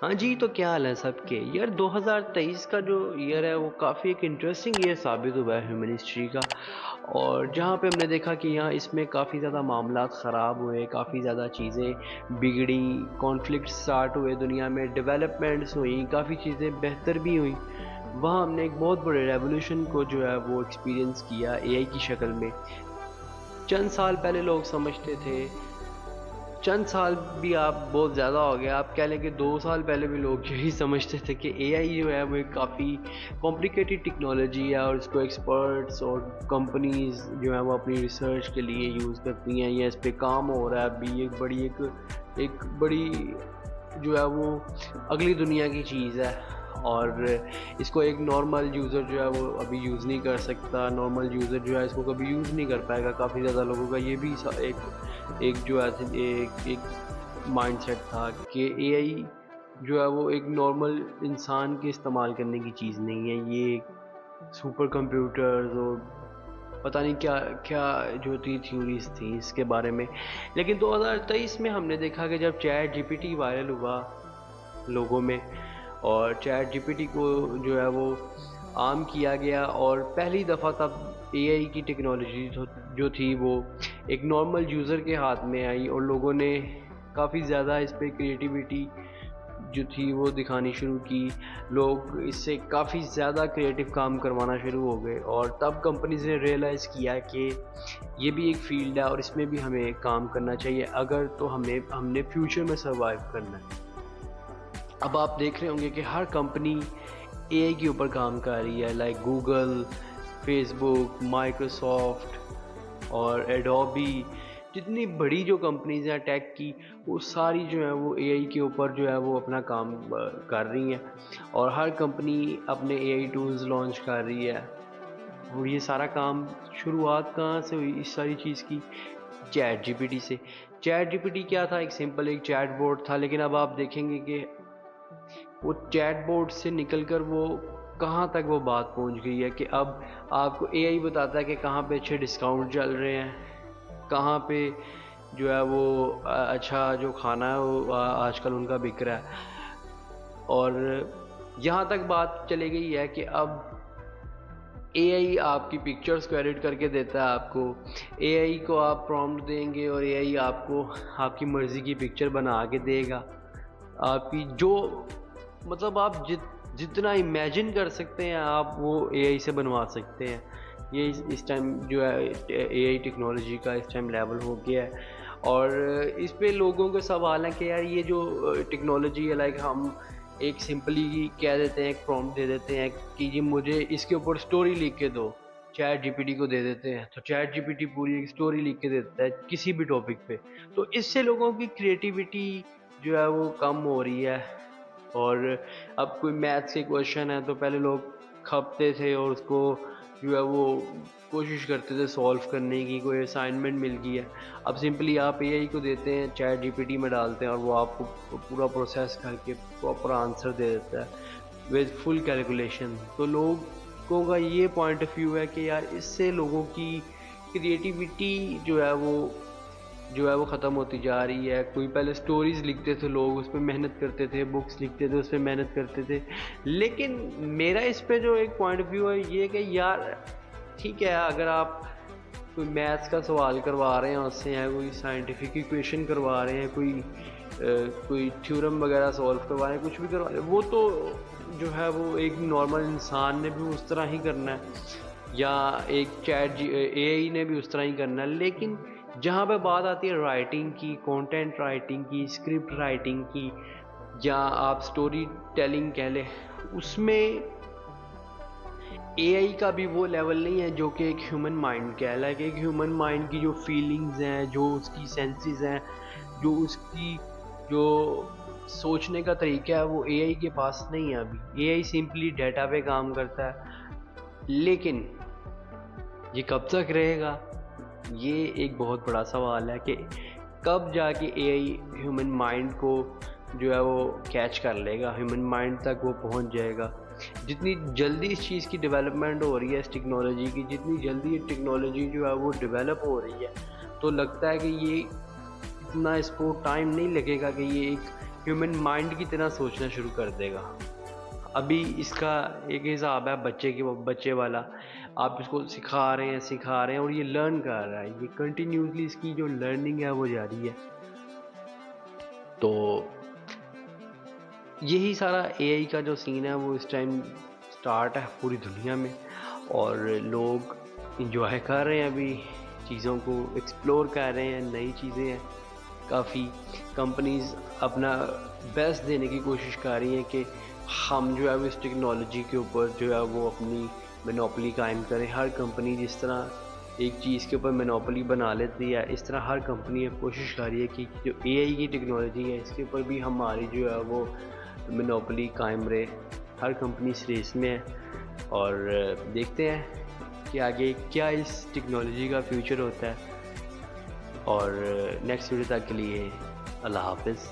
हाँ जी, तो क्या हाल है सबके? यार 2023 का जो ईयर है वो काफ़ी एक इंटरेस्टिंग ईयर साबित हुआ है ह्यूमन हिस्ट्री का। और जहाँ पे हमने देखा कि यहाँ इसमें काफ़ी ज़्यादा मामलात ख़राब हुए, काफ़ी ज़्यादा चीज़ें बिगड़ी, कॉन्फ्लिक्ट स्टार्ट हुए दुनिया में, डेवलपमेंट्स हुई, काफ़ी चीज़ें बेहतर भी हुई। वहाँ हमने एक बहुत बड़े रेवोल्यूशन को जो है वो एक्सपीरियंस किया एआई की शक्ल में। चंद साल पहले लोग समझते थे, चंद साल भी आप बहुत ज़्यादा हो गया, आप कह लें कि 2 साल पहले भी लोग यही समझते थे कि एआई जो है वो एक काफ़ी कॉम्प्लिकेटेड टेक्नोलॉजी है और इसको एक्सपर्ट्स और कंपनीज़ जो है वो अपनी रिसर्च के लिए यूज़ करती हैं या इस पे काम हो रहा है अभी। एक बड़ी जो है वो अगली दुनिया की चीज़ है और इसको एक नॉर्मल यूज़र जो है वो अभी यूज़ नहीं कर सकता। नॉर्मल यूज़र जो है इसको कभी यूज़ नहीं कर पाएगा। काफ़ी ज़्यादा लोगों का ये भी एक जो है एक माइंडसेट था कि एआई जो है वो एक नॉर्मल इंसान के इस्तेमाल करने की चीज़ नहीं है। ये सुपर कंप्यूटर्स और पता नहीं क्या क्या जो थी थ्योरीज थी इसके बारे में। लेकिन 2023 में हमने देखा कि जब चैट जीपीटी वायरल हुआ लोगों में और चैट जीपीटी को जो है वो आम किया गया और पहली दफ़ा तब एआई की टेक्नोलॉजी जो थी वो एक नॉर्मल यूज़र के हाथ में आई और लोगों ने काफ़ी ज़्यादा इस पे क्रिएटिविटी जो थी वो दिखानी शुरू की। लोग इससे काफ़ी ज़्यादा क्रिएटिव काम करवाना शुरू हो गए और तब कंपनीज़ ने रियलाइज़ किया कि ये भी एक फ़ील्ड है और इसमें भी हमें काम करना चाहिए अगर तो हमने फ्यूचर में सर्वाइव करना है। अब आप देख रहे होंगे कि हर कंपनी एआई के ऊपर काम कर रही है, लाइक गूगल, फेसबुक, माइक्रोसॉफ्ट और एडोबी। जितनी बड़ी जो कंपनीज हैं टेक की, वो सारी जो है वो एआई के ऊपर जो है वो अपना काम कर रही हैं और हर कंपनी अपने एआई टूल्स लॉन्च कर रही है। और ये सारा काम शुरुआत कहाँ से हुई इस सारी चीज़ की? चैट जीपीटी से। चैट जीपीटी क्या था? एक सिंपल एक चैट बोर्ड था, लेकिन अब आप देखेंगे कि वो चैटबॉट से निकलकर वो कहाँ तक वो बात पहुँच गई है कि अब आपको एआई बताता है कि कहाँ पे अच्छे डिस्काउंट चल रहे हैं, कहाँ पे जो है वो अच्छा जो खाना है वो आजकल उनका बिक रहा है। और यहाँ तक बात चली गई है कि अब एआई आपकी पिक्चर्स को एडिट करके देता है आपको। एआई को आप प्रॉम्प्ट देंगे और एआई आपको आपकी मर्ज़ी की पिक्चर बना के देगा। आपकी जो मतलब आप जितना इमेजिन कर सकते हैं आप वो एआई से बनवा सकते हैं। ये इस टाइम जो है एआई टेक्नोलॉजी का इस टाइम लेवल हो गया है और इस पे लोगों के सवाल हैं कि यार ये जो टेक्नोलॉजी है, लाइक हम एक सिंपली कह देते हैं, एक प्रॉम्प्ट दे देते हैं कि ये मुझे इसके ऊपर स्टोरी लिख के दो, चैट जीपीटी को दे देते हैं तो चैट जीपीटी पूरी एक स्टोरी लिख के देता है किसी भी टॉपिक पे। तो इससे लोगों की क्रिएटिविटी जो है वो कम हो रही है। और अब कोई मैथ्स के क्वेश्चन है तो पहले लोग खपते थे और उसको जो है वो कोशिश करते थे सॉल्व करने की। कोई असाइनमेंट मिल गई है, अब सिंपली आप एआई को देते हैं, चैट जीपीटी में डालते हैं और वो आपको पूरा प्रोसेस करके प्रॉपर आंसर दे देता है विद फुल कैलकुलेशन। तो लोगों का ये पॉइंट ऑफ व्यू है कि यार इससे लोगों की क्रिएटिविटी जो है वो ख़त्म होती जा रही है। कोई पहले स्टोरीज़ लिखते थे लोग, उस पे मेहनत करते थे, बुक्स लिखते थे, उस पे मेहनत करते थे। लेकिन मेरा इस पे जो एक पॉइंट ऑफ व्यू है ये कि यार ठीक है, अगर आप कोई मैथ्स का सवाल करवा रहे हैं उससे, या कोई साइंटिफिक इक्वेशन करवा रहे हैं, कोई थ्योरम वगैरह सॉल्व करवा रहे हैं, कुछ भी करवा रहे हैं, वो तो जो है वो एक नॉर्मल इंसान ने भी उस तरह ही करना है या एक चैट एआई ने भी उस तरह ही करना है। लेकिन जहाँ पे बात आती है राइटिंग की, कंटेंट राइटिंग की, स्क्रिप्ट राइटिंग की, या आप स्टोरी टेलिंग कह लें, उसमें एआई का भी वो लेवल नहीं है जो कि एक ह्यूमन माइंड का है। लाइक एक ह्यूमन माइंड की जो फीलिंग्स हैं, जो उसकी सेंसेस हैं, जो उसकी जो सोचने का तरीका है, वो एआई के पास नहीं है अभी। एआई सिंपली डाटा पे काम करता है। लेकिन ये कब तक रहेगा, ये एक बहुत बड़ा सवाल है कि कब जाके एआई ह्यूमन माइंड को जो है वो कैच कर लेगा, ह्यूमन माइंड तक वो पहुंच जाएगा। जितनी जल्दी इस चीज़ की डेवलपमेंट हो रही है, इस टेक्नोलॉजी की, जितनी जल्दी ये टेक्नोलॉजी जो है वो डेवलप हो रही है, तो लगता है कि ये इतना इसको टाइम नहीं लगेगा कि ये एक ह्यूमन माइंड की तरह सोचना शुरू कर देगा। अभी इसका एक हिसाब है बच्चे वाला, आप इसको सिखा रहे हैं और ये लर्न कर रहा है, ये कंटिन्यूसली इसकी जो लर्निंग है वो जारी है। तो यही सारा एआई का जो सीन है वो इस टाइम स्टार्ट है पूरी दुनिया में, और लोग इंजॉय कर रहे हैं, अभी चीज़ों को एक्सप्लोर कर रहे हैं, नई चीज़ें हैं। काफ़ी कंपनीज अपना बेस्ट देने की कोशिश कर रही हैं कि हम जो है वो इस टेक्नोलॉजी के ऊपर जो है वो अपनी मोनोपोली कायम करें। हर कंपनी जिस तरह एक चीज़ के ऊपर मोनोपोली बना लेती है, इस तरह हर कंपनी अब कोशिश कर रही है कि जो एआई की टेक्नोलॉजी है इसके ऊपर भी हमारी जो है वो मोनोपोली कायम रहे। हर कंपनी इस रेस में है, और देखते हैं कि आगे क्या इस टेक्नोलॉजी का फ्यूचर होता है। और नेक्स्ट वीडियो तक के लिए अल्लाह हाफ़िज़।